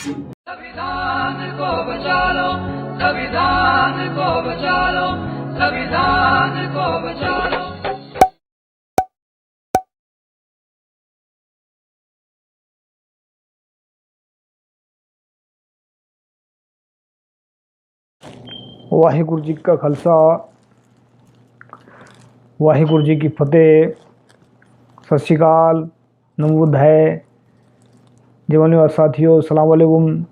संविधान को बचा लो, संविधान को बचा लो, संविधान को बचा लो। वाहिगुरु जी का खालसा, वाहिगुरु जी की फतेह। सत श्री अकाल, नमो बुद्धाय। जीवनवार साथियों, अस्सलाम वालेकुम।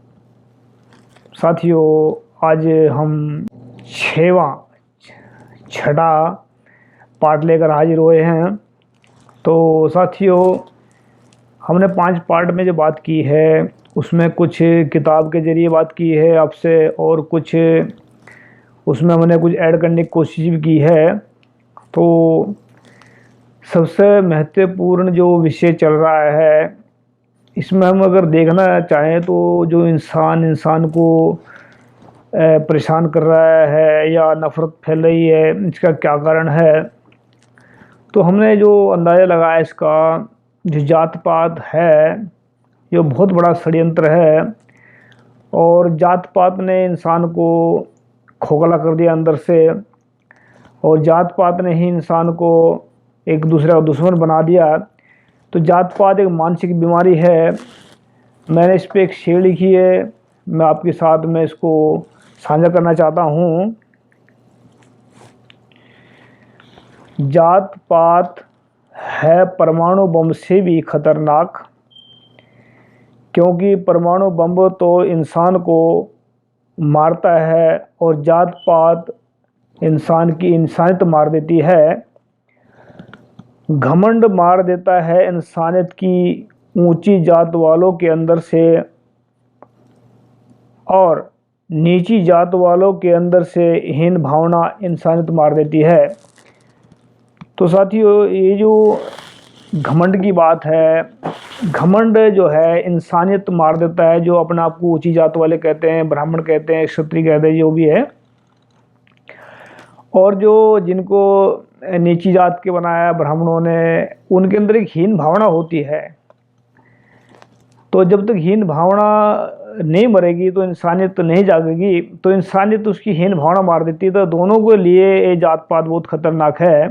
साथियों, आज हम छठा पार्ट लेकर हाजिर हुए हैं। तो साथियों, हमने 5 पार्ट में जो बात की है उसमें कुछ किताब के ज़रिए बात की है आपसे, और कुछ उसमें हमने कुछ ऐड करने की कोशिश भी की है। तो सबसे महत्वपूर्ण जो विषय चल रहा है, इसमें हम अगर देखना चाहें तो जो इंसान को परेशान कर रहा है या नफ़रत फैल रही है, इसका क्या कारण है। तो हमने जो अंदाज़ा लगाया इसका, जो जात पात है, ये बहुत बड़ा षड्यंत्र है। और जात पात ने इंसान को खोखला कर दिया अंदर से, और जात पात ने ही इंसान को एक दूसरे का दुश्मन बना दिया। तो जात पात एक मानसिक बीमारी है। मैंने इस पर एक शेर लिखी है, मैं आपके साथ में इसको साझा करना चाहता हूँ। जात पात है परमाणु बम से भी खतरनाक, क्योंकि परमाणु बम तो इंसान को मारता है और जात पात इंसान की इंसानियत मार देती है। घमंड मार देता है इंसानियत की ऊंची जात वालों के अंदर से, और नीची जात वालों के अंदर से हीन भावना इंसानियत मार देती है। तो साथियों, ये जो घमंड की बात है, घमंड जो है इंसानियत मार देता है। जो अपने आप को ऊंची जात वाले कहते हैं, ब्राह्मण कहते हैं, क्षत्रिय कहते हैं, जो भी है, और जो जिनको नीची जात के बनाया ब्राह्मणों ने, उनके अंदर एक हीन भावना होती है। तो जब तक हीन भावना नहीं मरेगी तो इंसानियत नहीं जागेगी। तो इंसानियत उसकी हीन भावना मार देती है। तो दोनों के लिए ये जात पात बहुत खतरनाक है।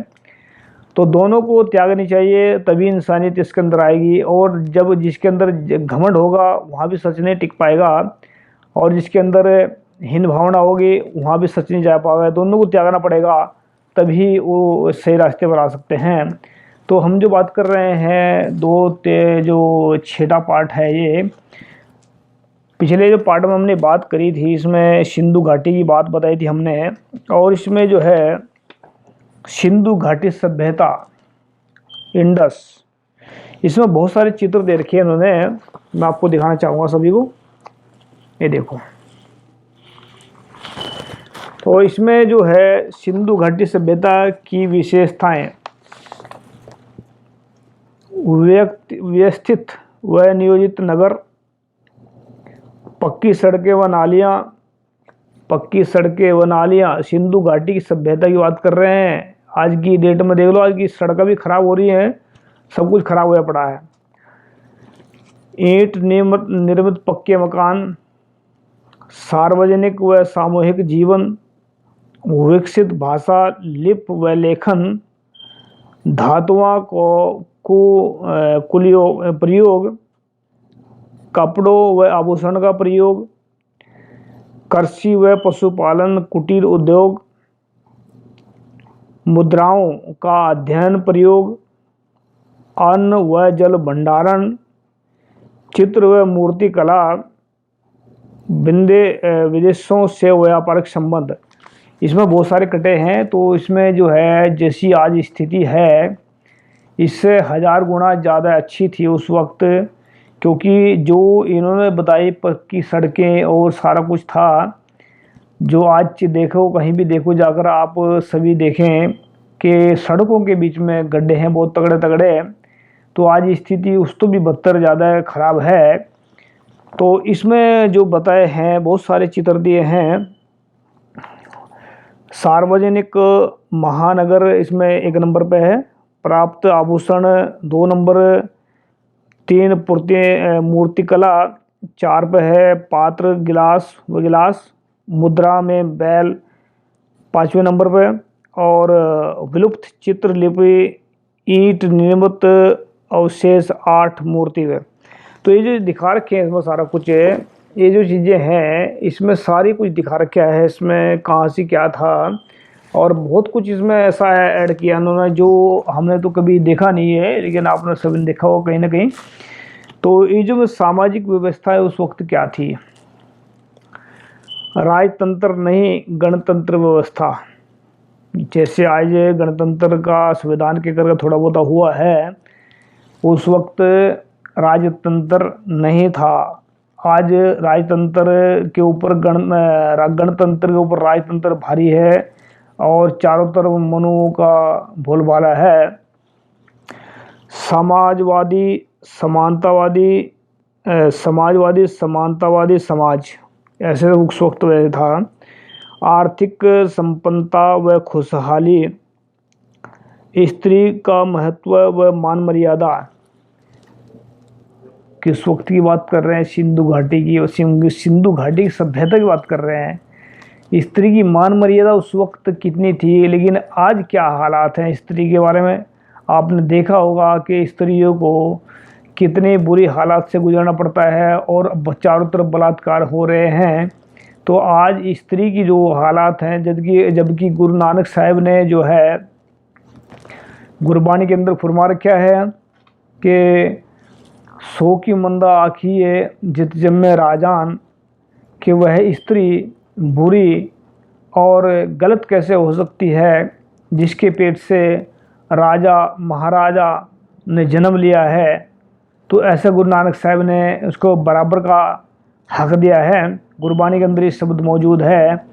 तो दोनों को त्यागनी चाहिए, तभी इंसानियत इसके अंदर आएगी। और जब जिसके अंदर घमंड होगा वहाँ भी सच नहीं टिक पाएगा, और जिसके अंदर हीन भावना होगी वहाँ भी सच नहीं जा पाएगा। दोनों को त्यागना पड़ेगा, तभी वो सही रास्ते पर आ सकते हैं। तो हम जो बात कर रहे हैं जो छठा पार्ट है, ये पिछले जो पार्ट में हमने बात करी थी, इसमें सिंधु घाटी की बात बताई थी हमने। और इसमें जो है सिंधु घाटी सभ्यता, इंडस, इसमें बहुत सारे चित्र दे रखे हैं इन्होंने। मैं आपको दिखाना चाहूँगा सभी को। ये देखो, तो इसमें जो है सिंधु घाटी सभ्यता की विशेषताएं, व्यवस्थित व नियोजित नगर, पक्की सड़कें व नालियाँ। सिंधु घाटी की सभ्यता की बात कर रहे हैं। आज की डेट में देख लो, आज की सड़कें भी खराब हो रही हैं, सब कुछ खराब हुआ पड़ा है। ईंट निर्मित पक्के मकान, सार्वजनिक व सामूहिक जीवन, विकसित भाषा, लिपि व लेखन, धातुओं प्रयोग, कपड़ों व आभूषण का प्रयोग, कृषि व पशुपालन, कुटीर उद्योग, मुद्राओं का अध्ययन प्रयोग, अन्न व जल भंडारण, चित्र व मूर्ति कला, विदेशों से व्यापारिक संबंध। इसमें बहुत सारे कटे हैं। तो इसमें जो है जैसी आज स्थिति है, इससे 1000 गुना ज़्यादा अच्छी थी उस वक्त, क्योंकि जो इन्होंने बताई पक्की सड़कें और सारा कुछ था। जो आज देखो, कहीं भी देखो जाकर आप सभी देखें कि सड़कों के बीच में गड्ढे हैं बहुत तगड़े तगड़े। तो आज स्थिति उस तो भी बदतर ज़्यादा ख़राब है। तो इसमें जो बताए हैं, बहुत सारे चित्र दिए हैं। सार्वजनिक महानगर इसमें 1 नंबर पे है, प्राप्त आभूषण 2 नंबर, 3 मूर्तिकला 4 पे है पात्र गिलास व गिलास, मुद्रा में बैल 5वें नंबर पे, और विलुप्त चित्रलिपि ईंट निर्मित अवशेष 8 मूर्ति है। तो ये जो दिखा रखे हैं इसमें सारा कुछ है, ये जो चीज़ें हैं इसमें सारी कुछ दिखा रखा है, इसमें कहाँ से क्या था, और बहुत कुछ इसमें ऐसा ऐड किया उन्होंने जो हमने तो कभी देखा नहीं है, लेकिन आपने सभी देखा हो कहीं ना कहीं। तो ये जो सामाजिक व्यवस्था है उस वक्त क्या थी, राजतंत्र नहीं गणतंत्र व्यवस्था। जैसे आज गणतंत्र का संविधान के करके थोड़ा बहुत हुआ है, उस वक्त राजतंत्र नहीं था। आज राजतंत्र के ऊपर गणतंत्र के ऊपर राजतंत्र भारी है, और चारों तरफ मनुओं का बोलबाला है। समाजवादी समानतावादी समाज ऐसे उस वक्त वह था। आर्थिक संपन्नता व खुशहाली, स्त्री का महत्व व मान मर्यादा। किस वक्त की बात कर रहे हैं, सिंधु घाटी की, और सिंधु घाटी की सभ्यता की बात कर रहे हैं। स्त्री की मान मर्यादा उस वक्त कितनी थी, लेकिन आज क्या हालात हैं स्त्री के बारे में। आपने देखा होगा कि स्त्रियों को कितने बुरी हालात से गुजरना पड़ता है, और चारों तरफ बलात्कार हो रहे हैं। तो आज स्त्री की जो हालात हैं, जबकि गुरु नानक साहब ने जो है गुरबाणी के अंदर फरमा रखा है कि 100 की मंदा आखिए जित जम्मे राजान, कि वह स्त्री बुरी और गलत कैसे हो सकती है जिसके पेट से राजा महाराजा ने जन्म लिया है। तो ऐसा गुरु नानक साहब ने उसको बराबर का हक दिया है। गुरबाणी के अंदर ये शब्द मौजूद है।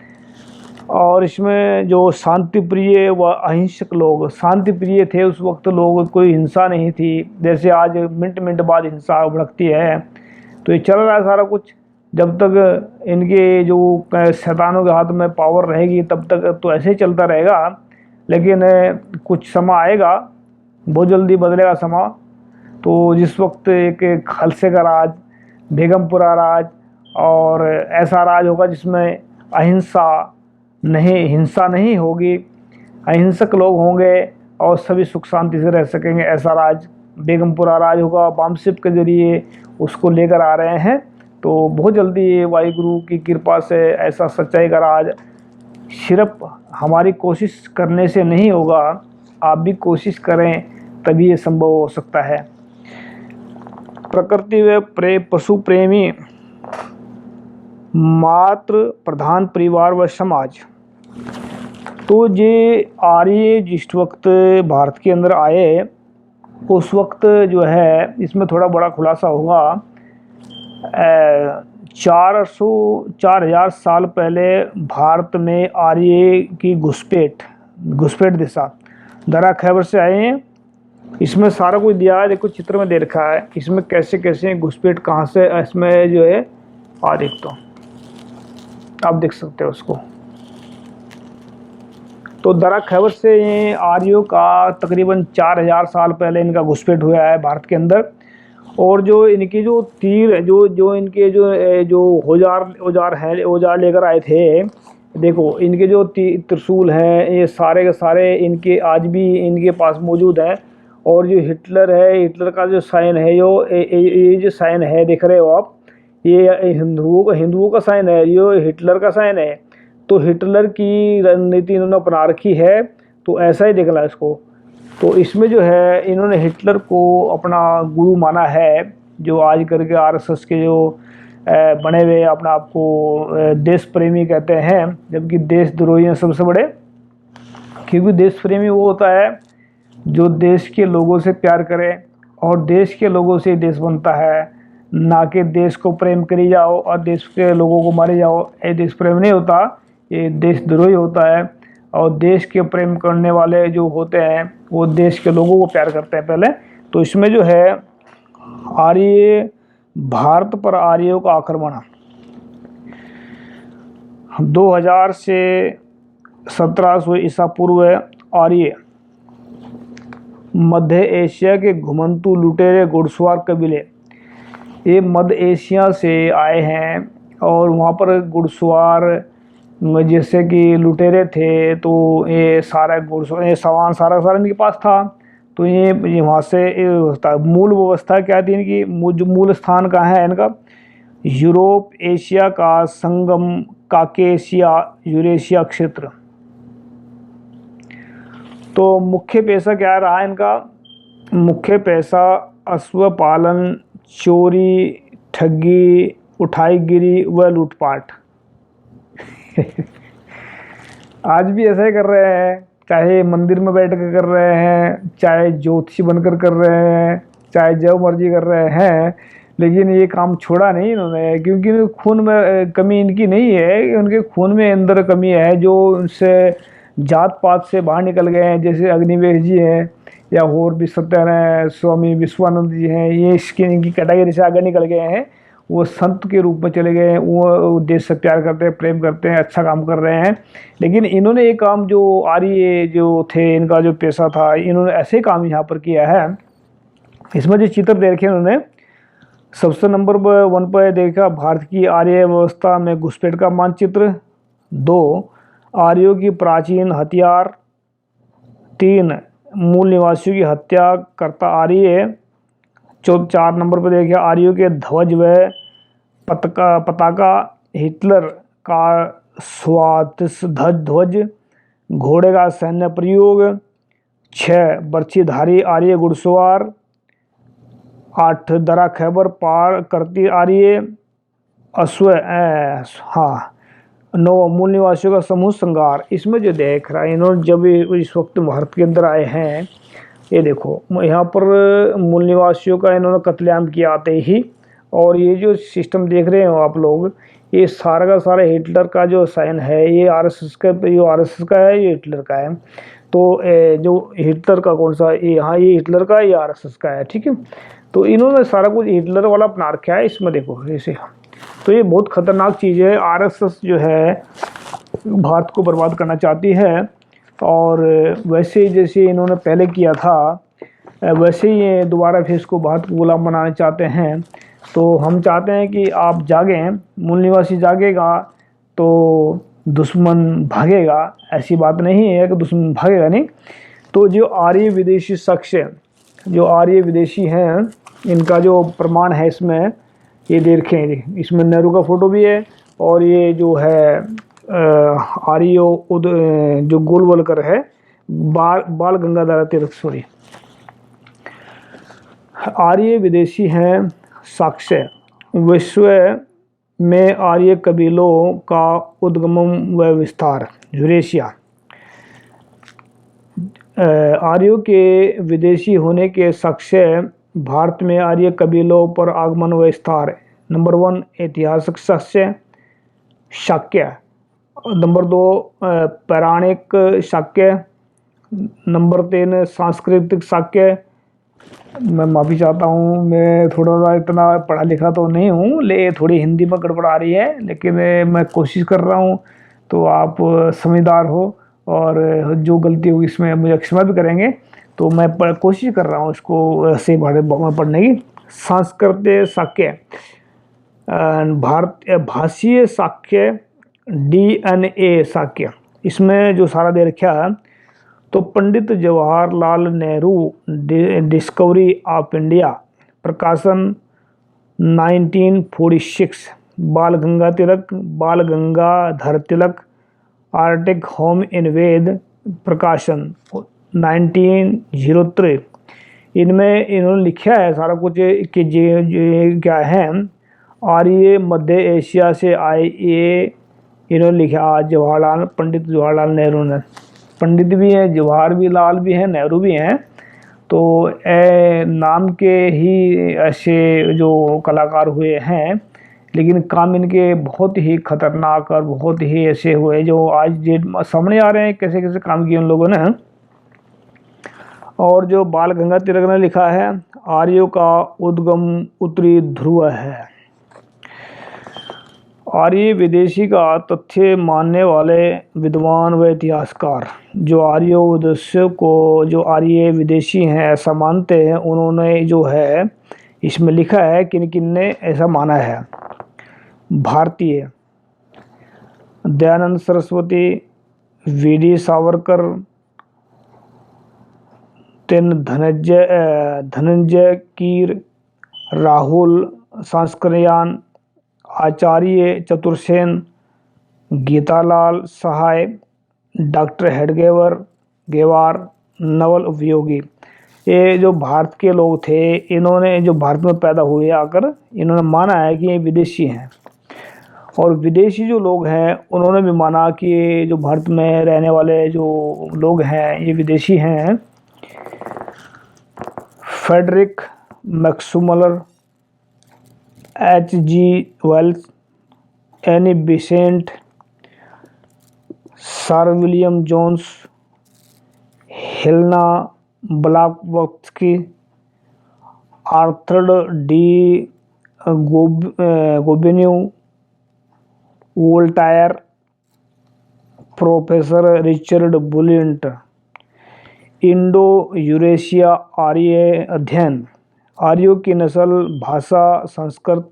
और इसमें जो शांति प्रिय व अहिंसक लोग, शांति प्रिय थे उस वक्त लोग, कोई हिंसा नहीं थी। जैसे आज मिनट मिनट बाद हिंसा भड़कती है। तो ये चल रहा है सारा कुछ। जब तक इनके जो शैतानों के हाथ में पावर रहेगी तब तक तो ऐसे ही चलता रहेगा। लेकिन कुछ समय आएगा, बहुत जल्दी बदलेगा समय। तो जिस वक्त एक खालसे का राज, बेगमपुरा राज, और ऐसा राज होगा जिसमें हिंसा नहीं होगी, अहिंसक लोग होंगे और सभी सुख शांति से रह सकेंगे, ऐसा राज बेगमपुरा राज होगा। बामसिप के जरिए उसको लेकर आ रहे हैं। तो बहुत जल्दी वाहिगुरु की कृपा से ऐसा सच्चाई का राज सिर्फ हमारी कोशिश करने से नहीं होगा, आप भी कोशिश करें तभी ये संभव हो सकता है। प्रकृति व पशु प्रेमी, मातृ प्रधान परिवार व समाज। तो ये आर्य जिस वक्त भारत के अंदर आए उस वक्त जो है इसमें थोड़ा बड़ा खुलासा होगा। 4000 साल पहले भारत में आर्य की घुसपैठ दिशा दरा खैबर से आए हैं। इसमें सारा कुछ दिया है, देखो चित्र में दे रखा है इसमें कैसे कैसे घुसपैठ कहाँ से, इसमें जो है देख तो आप देख सकते हो उसको। तो दरा खैबर से ये आर्यों का तकरीबन 4000 साल पहले इनका घुसपैठ हुआ है भारत के अंदर। और जो इनकी जो तीर जो इनके जो औजार लेकर आए थे, देखो इनके जो त्रिशूल हैं ये सारे के सारे इनके आज भी इनके पास मौजूद हैं। और जो हिटलर है, हिटलर का जो साइन है, ये जो साइन है देख रहे हो आप, ये हिंदुओं का साइन है, ये हिटलर का साइन है। तो हिटलर की रणनीति इन्होंने अपना रखी है, तो ऐसा ही देखना है इसको। तो इसमें जो है इन्होंने हिटलर को अपना गुरु माना है, जो आज करके आरएसएस के जो बने हुए अपना आपको देश प्रेमी कहते हैं, जबकि देशद्रोही हैं सबसे बड़े। क्योंकि देश प्रेमी वो होता है जो देश के लोगों से प्यार करे, और देश के लोगों से देश बनता है, ना कि देश को प्रेम करी जाओ और देश के लोगों को मारे जाओ। ये देश प्रेम नहीं होता, ये देशद्रोही होता है। और देश के प्रेम करने वाले जो होते हैं वो देश के लोगों को प्यार करते हैं पहले। तो इसमें जो है आर्य, भारत पर आर्यों का आक्रमण 2000 से 1700 ईसा पूर्व आर्य मध्य एशिया के घुमंतू लुटेरे घुड़सवार कबीले, ये मध्य एशिया से आए हैं और वहाँ पर घुड़सवार जैसे कि लुटेरे थे, तो ये सारा घुड़सवार ये सामान सारा इनके पास था। तो ये वहाँ से ये व्यवस्था मूल व्यवस्था क्या थी इनकी, जो मूल स्थान कहाँ है इनका, यूरोप एशिया का संगम, काकेशिया यूरेशिया क्षेत्र। तो मुख्य पेशा क्या रहा इनका, मुख्य पेशा अश्व पालन, चोरी, ठगी, उठाईगिरी व लूटपाट। आज भी ऐसा ही कर रहे हैं, चाहे मंदिर में बैठ कर रहे हैं, चाहे ज्योतिषी बनकर कर रहे हैं, चाहे जो मर्जी कर रहे हैं, लेकिन ये काम छोड़ा नहीं इन्होंने, क्योंकि खून में कमी इनकी नहीं है, उनके खून में अंदर कमी है, जो उनसे जात पात से बाहर निकल गए हैं, जैसे अग्निवेश जी हैं या और भी सत्यनारायण स्वामी विश्वानंद जी हैं, ये इसकी इनकी कैटेगरी से आगे निकल गए हैं, वो संत के रूप में चले गए हैं, वो देश से प्यार करते हैं, प्रेम करते हैं, अच्छा काम कर रहे हैं। लेकिन इन्होंने ये काम जो आर्य जो थे, इनका जो पेशा था, इन्होंने ऐसे काम यहाँ पर किया है। इसमें जो चित्र देखे उन्होंने, सबसे नंबर 1 पर देखा भारत की आर्य व्यवस्था में घुसपैठ का मानचित्र, 2 आर्यों की प्राचीन हथियार, 3 मूल निवासियों की हत्या करता आर्य, 4 नंबर पर देखिए आर्यों के ध्वज व पताका, हिटलर का ध्वज, घोड़े का सैन्य प्रयोग, 6 बर्छीधारी आर्य घुड़सवार, 8 दरा खैबर पार करती आर्य अश्व, 9 मूल निवासियों का समूह संगार। इसमें जो देख रहा है इन्होंने जब इस वक्त भारत के अंदर आए हैं, ये देखो यहाँ पर मूल निवासियों का इन्होंने कत्लेआम किया आते ही, और ये जो सिस्टम देख रहे हो आप लोग, ये सारा का सारा हिटलर का जो साइन है, ये आरएसएस का, ये आरएसएस का है, ये हिटलर का है। तो जो हिटलर का कौन सा, ये हाँ ये हिटलर का, ये आरएसएस का है, ठीक है। तो इन्होंने सारा कुछ हिटलर वाला अपना रखा है इसमें, देखो ऐसे। तो ये बहुत खतरनाक चीज़ है। आरएसएस जो है भारत को बर्बाद करना चाहती है, और वैसे ही जैसे इन्होंने पहले किया था, वैसे ही ये दोबारा फिर इसको भारत को गुलाम बनाना चाहते हैं। तो हम चाहते हैं कि आप जागें, मूल निवासी जागेगा तो दुश्मन भागेगा। ऐसी बात नहीं है कि दुश्मन भागेगा नहीं। तो जो आर्य विदेशी शख्स, जो आर्य विदेशी हैं, इनका जो प्रमाण है इसमें, ये देखें, इसमें नेहरू का फोटो भी है, और ये जो है आर्यो जो गोलवलकर है, बाल गंगाधर तिलक, सॉरी, आर्य विदेशी हैं साक्ष्य, विश्व में आर्य कबीलों का उद्गम व विस्तार, यूरेशिया। आर्यों के विदेशी होने के साक्ष्य, भारत में आर्य कबीलों पर आगमन व विस्तार। नंबर 1 ऐतिहासिक शाक्य, नंबर 2 पौराणिक शाक्य, नंबर 3 सांस्कृतिक शाक्य। मैं माफ़ी चाहता हूँ, मैं थोड़ा सा इतना पढ़ा लिखा तो नहीं हूँ, ले थोड़ी हिंदी में गड़बड़ आ रही है, लेकिन मैं कोशिश कर रहा हूँ। तो आप समझदार हो, और जो गलती होगी इसमें मुझे क्षमा भी करेंगे। तो मैं कोशिश कर रहा हूँ इसको सही पढ़ने की। सांस्कृतिक शाक्य, भाषीय शाक्य, DNA शाक्य। इसमें जो सारा दे रखा है, तो Pandit Jawaharlal Nehru discovery of India, प्रकाशन 1946, Bal Gangadhar Tilak Arctic home in Veda, प्रकाशन 1903। इनमें इन्होंने लिखा है सारा कुछ कि ये क्या है, आर्य मध्य एशिया से आए, ये इन्होंने लिखा पंडित जवाहरलाल नेहरू ने। पंडित भी हैं, जवाहर भी लाल भी हैं, नेहरू भी हैं। तो नाम के ही ऐसे जो कलाकार हुए हैं, लेकिन काम इनके बहुत ही खतरनाक और बहुत ही ऐसे हुए जो आज सामने आ रहे हैं, कैसे कैसे काम किए उन लोगों ने। और जो बाल गंगा तिलक ने लिखा है, आर्यों का उद्गम उत्तरी ध्रुव है। आर्य विदेशी का तथ्य मानने वाले विद्वान व इतिहासकार जो आर्य उद्देश्य को जो आर्य विदेशी हैं ऐसा मानते हैं, उन्होंने जो है इसमें लिखा है किन किन ने ऐसा माना है। भारतीय दयानंद सरस्वती, वीडी सावरकर, तेन धनंजय कीर, राहुल सांस्कृयान, आचार्य चतुर्सेन, गीतालाल सहाय, डॉक्टर गेवार, नवल उपयोगी। ये जो भारत के लोग थे, इन्होंने जो भारत में पैदा हुए आकर इन्होंने माना है कि ये विदेशी हैं। और विदेशी जो लोग हैं उन्होंने भी माना कि ये जो भारत में रहने वाले जो लोग हैं ये विदेशी हैं। Friedrich Max Muller, H.G. Wells, Annie Besant, sir William Jones, Helena Blavatsky, Arthur de Gobineau, Voltaire, professor Richard बुलिंट। इंडो यूरेशिया आर्य अध्ययन, आर्यों की नस्ल, भाषा, संस्कृत,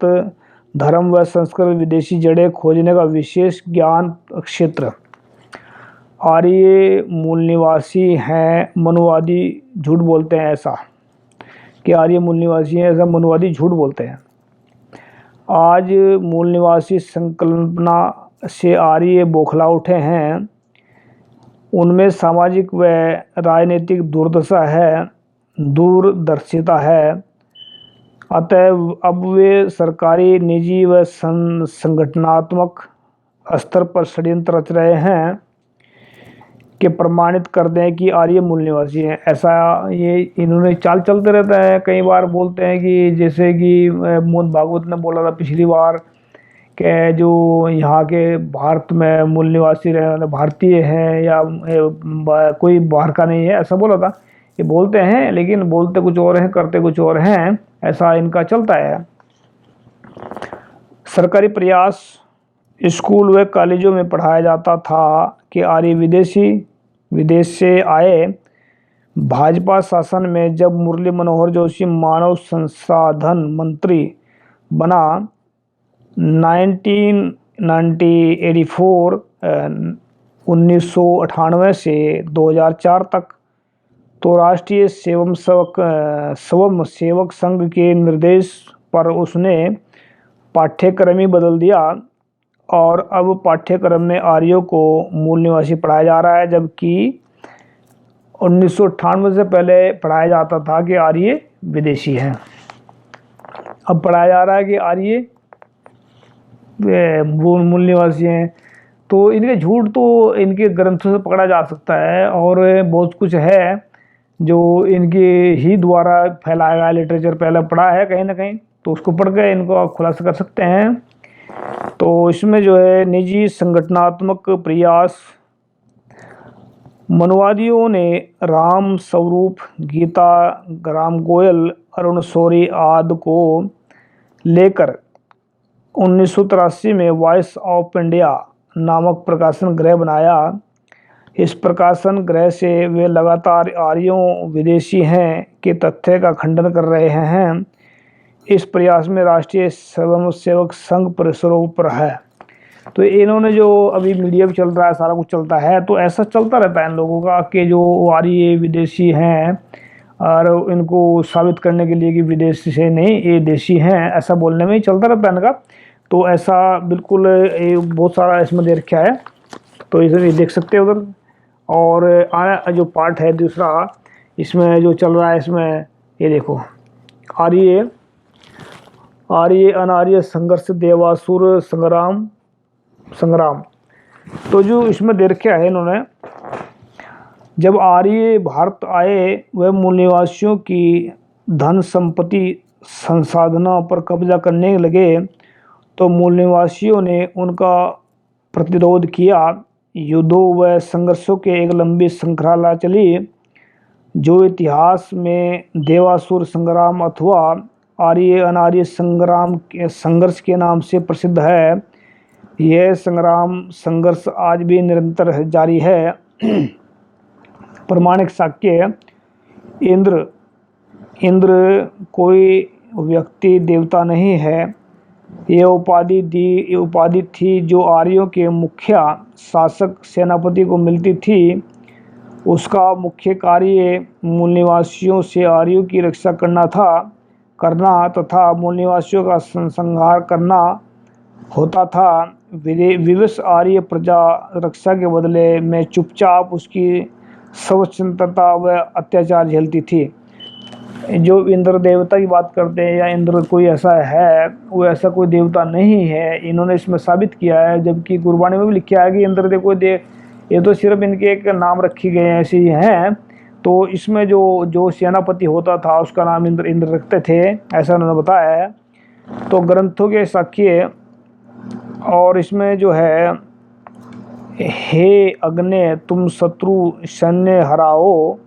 धर्म व संस्कृत, विदेशी जड़ें खोजने का विशेष ज्ञान क्षेत्र। आर्य मूल निवासी हैं, मनुवादी झूठ बोलते हैं ऐसा कि आर्य मूल निवासी हैं, ऐसा मनुवादी झूठ बोलते हैं। आज मूल निवासी संकल्पना से आर्य बौखला उठे हैं, उनमें सामाजिक व राजनीतिक दूरदर्शिता है। अतः अब वे सरकारी, निजी व संगठनात्मक स्तर पर षड्यंत्र रच रहे हैं कि प्रमाणित कर दें कि आर्य मूल निवासी हैं। ऐसा ये इन्होंने चाल चलते रहता है। कई बार बोलते हैं कि जैसे कि मोहन भागवत ने बोला था पिछली बार कि जो यहाँ के भारत में मूल निवासी रहने वाले भारतीय हैं या कोई बाहर का नहीं है, ऐसा बोला था। ये बोलते हैं लेकिन बोलते कुछ और हैं, करते कुछ और हैं, ऐसा इनका चलता है। सरकारी प्रयास, स्कूल व कॉलेजों में पढ़ाया जाता था कि आर्य विदेश से आए। भाजपा शासन में जब मुरली मनोहर जोशी मानव संसाधन मंत्री बना 1998 से 2004 तक, तो राष्ट्रीय स्वयंसेवक संघ के निर्देश पर उसने पाठ्यक्रम ही बदल दिया और अब पाठ्यक्रम में आर्यों को मूल निवासी पढ़ाया जा रहा है, जबकि 1998 से पहले पढ़ाया जाता था कि आर्य विदेशी हैं। अब पढ़ाया जा रहा है कि आर्य मूल निवासी हैं। तो इनके झूठ तो इनके ग्रंथों से पकड़ा जा सकता है और बहुत कुछ है जो इनके ही द्वारा फैलाया गया लिटरेचर पहले पढ़ा है कहीं ना कहीं, तो उसको पढ़ के इनको आप खुलासा कर सकते हैं। तो इसमें जो है निजी संगठनात्मक प्रयास, मनुवादियों ने राम स्वरूप, गीता राम गोयल, अरुण शौरी आदि को लेकर 1983 में वॉइस ऑफ इंडिया नामक प्रकाशन गृह बनाया। इस प्रकाशन गृह से वे लगातार आर्यों विदेशी हैं के तथ्य का खंडन कर रहे हैं। इस प्रयास में राष्ट्रीय स्वयंसेवक संघ परिसरों पर है। तो इन्होंने जो अभी मीडिया में चल रहा है, सारा कुछ चलता है, तो ऐसा चलता रहता है इन लोगों का कि जो आर्य विदेशी हैं और इनको साबित करने के लिए कि विदेशी से नहीं ये देशी हैं, ऐसा बोलने में ही चलता रहता है इनका। तो ऐसा बिल्कुल बहुत सारा इसमें दे रखा है, तो इसे देख सकते हो उधर। और आया जो पार्ट है दूसरा इसमें जो चल रहा है, इसमें ये देखो, आर्य अनार्य संघर्ष, देवासुर संग्राम। तो जो इसमें दे रखा है इन्होंने, जब आर्य भारत आए वह मूल निवासियों की धन संपत्ति संसाधनों पर कब्जा करने लगे, तो मूल निवासियों ने उनका प्रतिरोध किया। युद्धों व संघर्षों के एक लंबी श्रृंखला चली, जो इतिहास में देवासुर संग्राम अथवा आर्य अनार्य संघर्ष के नाम से प्रसिद्ध है। यह संघर्ष आज भी निरंतर जारी है। प्रमाणिक साक्ष्य, इंद्र कोई व्यक्ति देवता नहीं है। ये उपाधि थी जो आर्यों के मुखिया शासक सेनापति को मिलती थी। उसका मुख्य कार्य मूल निवासियों से आर्यों की रक्षा करना तथा मूल निवासियों का संहार करना होता था। विवश आर्य प्रजा रक्षा के बदले में चुपचाप उसकी स्वतंत्रता व अत्याचार झेलती थी। जो इंद्र देवता की बात करते हैं या इंद्र कोई ऐसा है, वो ऐसा कोई देवता नहीं है, इन्होंने इसमें साबित किया है। जबकि गुरबाणी में भी लिखा है कि इंद्र देखो ये तो सिर्फ इनके एक नाम रखे गए हैं, ऐसे ही हैं। तो इसमें जो सेनापति होता था उसका नाम इंद्र रखते थे, ऐसा उन्होंने बताया है। तो ग्रंथों के साक्ष्य और इसमें जो है, हे अग्नि तुम शत्रु सैन्य हराओ,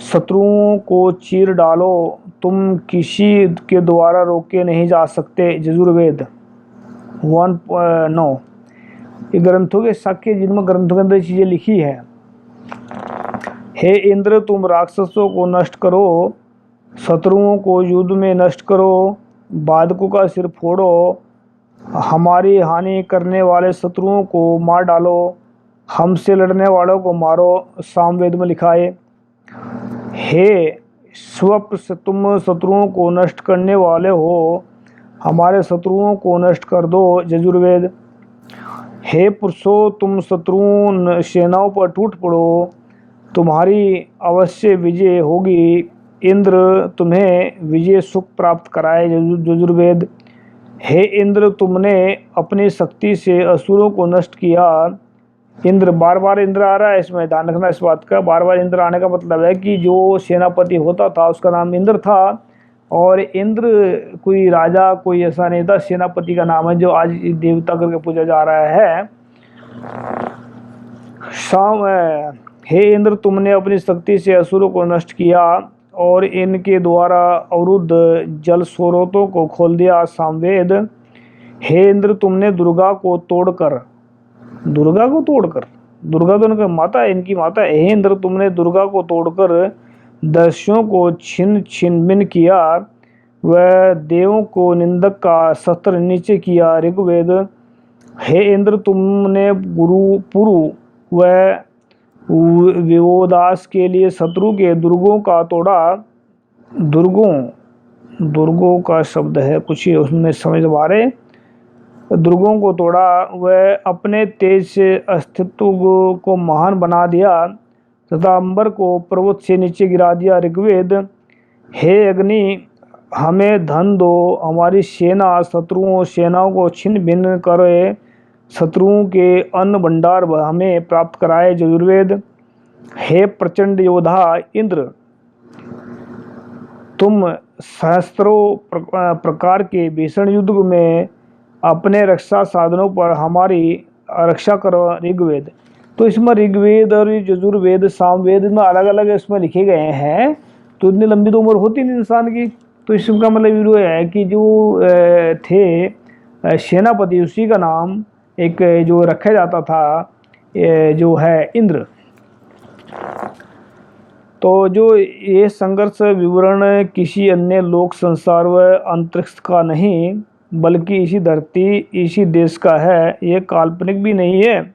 शत्रुओं को चीर डालो, तुम किसी के द्वारा रोके नहीं जा सकते। यजुर्वेद 1:9। ये ग्रंथों के साक्ष्य जिनमें ग्रंथों के अंदर चीज़ें लिखी है। हे इंद्र तुम राक्षसों को नष्ट करो, शत्रुओं को युद्ध में नष्ट करो, बाधकों का सिर फोड़ो, हमारी हानि करने वाले शत्रुओं को मार डालो, हमसे लड़ने वालों को मारो। सामवेद में लिखा है। हे स्वप तुम शत्रुओं को नष्ट करने वाले हो, हमारे शत्रुओं को नष्ट कर दो। यजुर्वेद। हे पुरुषों तुम शत्रुओं सेनाओं पर टूट पड़ो, तुम्हारी अवश्य विजय होगी। इंद्र तुम्हें विजय सुख प्राप्त कराए। यजुर्वेद। हे इंद्र तुमने अपनी शक्ति से असुरों को नष्ट किया। इंद्र बार बार इंद्र आ रहा है, इसमें ध्यान रखना इस बात का। बार बार इंद्र आने का मतलब है कि जो सेनापति होता था उसका नाम इंद्र था। और इंद्र कोई राजा कोई ऐसा नहीं था, सेनापति का नाम है जो आज देवता करके पूजा जा रहा है। हे इंद्र तुमने अपनी शक्ति से असुरों को नष्ट किया और इनके द्वारा अवरुद्ध जल स्रोतों को खोल दिया। सामवेद। हे इंद्र तुमने दुर्गा को तोड़कर, दुर्गा तो उनका माता है, इनकी माता है। हे इंद्र तुमने दुर्गा को तोड़कर दस्युओं को छिन्न भिन्न किया, वह देवों को निंदक का शस्त्र नीचे किया। ऋग्वेद। हे इंद्र तुमने गुरु पुरु व विवोदास के लिए शत्रु के दुर्गों का तोड़ा। दुर्गों का शब्द है, कुछ ही उसमें समझ आ रहे। दुर्गों को तोड़ा, वह अपने तेज से अस्तित्व को महान बना दिया तथा अंबर को पर्वत से नीचे गिरा दिया। ऋग्वेद। हे अग्नि हमें धन दो, हमारी सेनाओं को छिन्न भिन्न करे, शत्रुओं के अन्न भंडार हमें प्राप्त कराए। यजुर्वेद। हे प्रचंड योद्धा इंद्र तुम सहस्त्रों प्रकार के भीषण युद्ध में अपने रक्षा साधनों पर हमारी रक्षा करो। ऋग्वेद। तो इसमें ऋग्वेद और यजुर्वेद सामवेद में अलग अलग इसमें लिखे गए हैं। तो इतनी लंबी तो उम्र होती नहीं इंसान की। तो इसका मतलब ये है कि जो थे सेनापति, उसी का नाम एक जो रखा जाता था जो है इंद्र। तो जो ये संघर्ष विवरण किसी अन्य लोक संसार व अंतरिक्ष का नहीं बल्कि इसी धरती इसी देश का है, ये काल्पनिक भी नहीं है।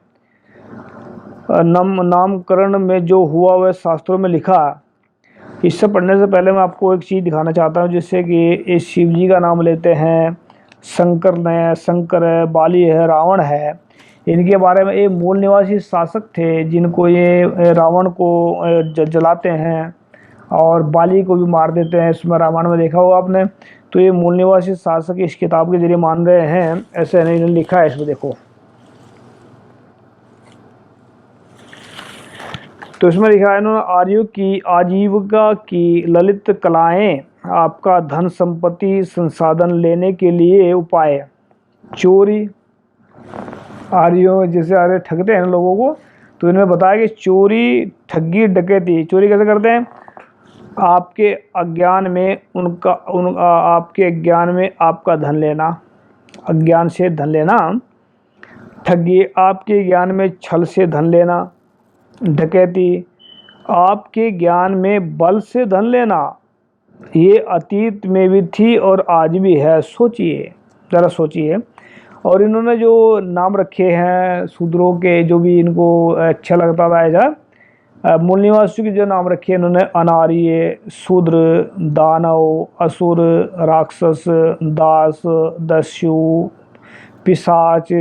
नामकरण में जो हुआ वह शास्त्रों में लिखा। इससे पढ़ने से पहले मैं आपको एक चीज़ दिखाना चाहता हूँ, जिससे कि इस शिव जी का नाम लेते हैं, शंकर है, बाली है, रावण है। इनके बारे में ये मूल निवासी शासक थे जिनको ये रावण को जलाते हैं और बाली को भी मार देते हैं। इसमें रामायण में देखा होगा आपने। तो ये मूल निवासी शासक इस किताब के जरिए मान रहे हैं, ऐसे इन्होंने लिखा है इसमें देखो। तो इसमें लिखा है इन्होंने, आर्यों की आजीविका की ललित कलाएं, आपका धन संपत्ति संसाधन लेने के लिए उपाय। चोरी, आर्यों जैसे आर्य ठगते हैं लोगों को, तो इन्होंने बताया कि चोरी, ठगी, डकैती। चोरी कैसे करते हैं? आपके अज्ञान में आपके ज्ञान में आपका धन लेना, अज्ञान से धन लेना। ठगी, आपके ज्ञान में छल से धन लेना। डकैती, आपके ज्ञान में बल से धन लेना। ये अतीत में भी थी और आज भी है, सोचिए, ज़रा सोचिए। और इन्होंने जो नाम रखे हैं शूद्रों के, जो भी इनको अच्छा लगता था ऐसा, मूल निवासियों के जो नाम रखे हैं इन्होंने, अनार्य, शूद्र, दानव, असुर, राक्षस, दास, दस्यु, पिशाच,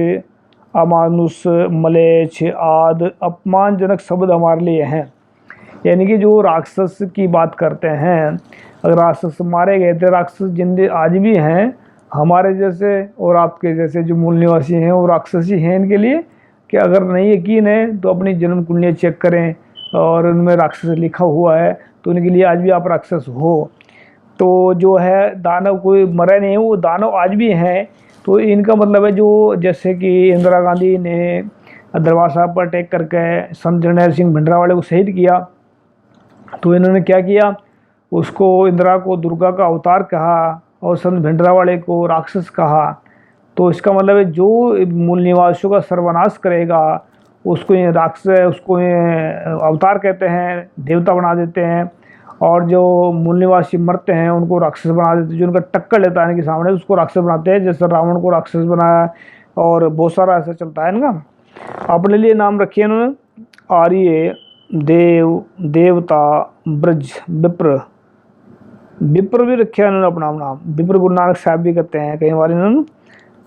अमानुष, मलेच्छ आदि अपमानजनक शब्द हमारे लिए हैं। यानी कि जो राक्षस की बात करते हैं, अगर राक्षस मारे गए थे, राक्षस जिंदे आज भी हैं हमारे जैसे और आपके जैसे जो मूल निवासी हैं वो राक्षस ही हैं इनके लिए। कि अगर नहीं यकीन है तो अपनी जन्म कुंडली चेक करें और उनमें राक्षस लिखा हुआ है तो उनके लिए आज भी आप राक्षस हो। तो जो है दानव कोई मरे नहीं, वो दानव आज भी हैं। तो इनका मतलब है जो जैसे कि इंदिरा गांधी ने दरबार साहब पर अटैक करके संत जरनैल सिंह भिंडरावाले को शहीद किया, तो इन्होंने क्या किया, उसको इंदिरा को दुर्गा का अवतार कहा और संत भिंडरावाले को राक्षस कहा। तो इसका मतलब है जो मूल निवासियों का सर्वनाश करेगा उसको ये राक्षस, उसको ये अवतार कहते हैं, देवता बना देते हैं। और जो मूल निवासी मरते हैं उनको राक्षस बना देते हैं। जो उनका टक्कर लेता है इनके सामने उसको राक्षस बनाते हैं, जैसे रावण को राक्षस बनाया और बहुत सारा ऐसा चलता है इनका। अपने लिए नाम रखे इन्होंने आर्य, देव, देवता, ब्रज, विप्र, विप्र भी रखे इन्होंने अपना नाम। विप्र गुरु नानक साहब भी कहते हैं कई बार इन्होंने।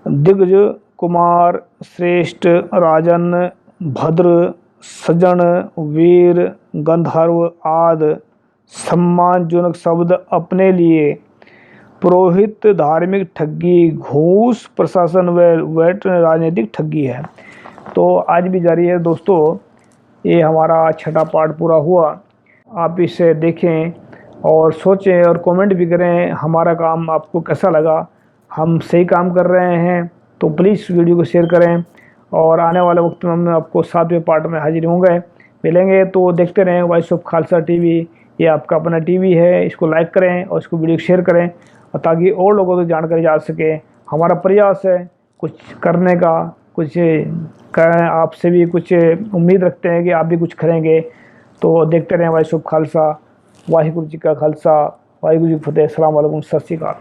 दिग्गज, कुमार, श्रेष्ठ, राजन, भद्र, सज्जन, वीर, गंधर्व आदि सम्मानजनक शब्द अपने लिए। पुरोहित, धार्मिक ठगी, घूस, प्रशासन व वैट राजनीतिक ठगी है। तो आज भी जारी है दोस्तों। ये हमारा छठा पार्ट पूरा हुआ। आप इसे देखें और सोचें और कमेंट भी करें हमारा काम आपको कैसा लगा। हम सही काम कर रहे हैं तो प्लीज़ वीडियो को शेयर करें। और आने वाले वक्त में हम आपको 7वें पार्ट में हाजिर होंगे, मिलेंगे। तो देखते रहें वॉइस ऑफ खालसा टीवी। ये आपका अपना टीवी है, इसको लाइक करें और इसको वीडियो शेयर करें और ताकि और लोगों तक जानकारी जा सके। हमारा प्रयास है कुछ करने का, कुछ करें, आपसे भी कुछ उम्मीद रखते हैं कि आप भी कुछ करेंगे। तो देखते रहें वॉइस ऑफ खालसा। वाहिगुरु जी का खालसा, वाहिगुरु जी की फतेह। अस्सलाम वालेकुम, सत श्री अकाल।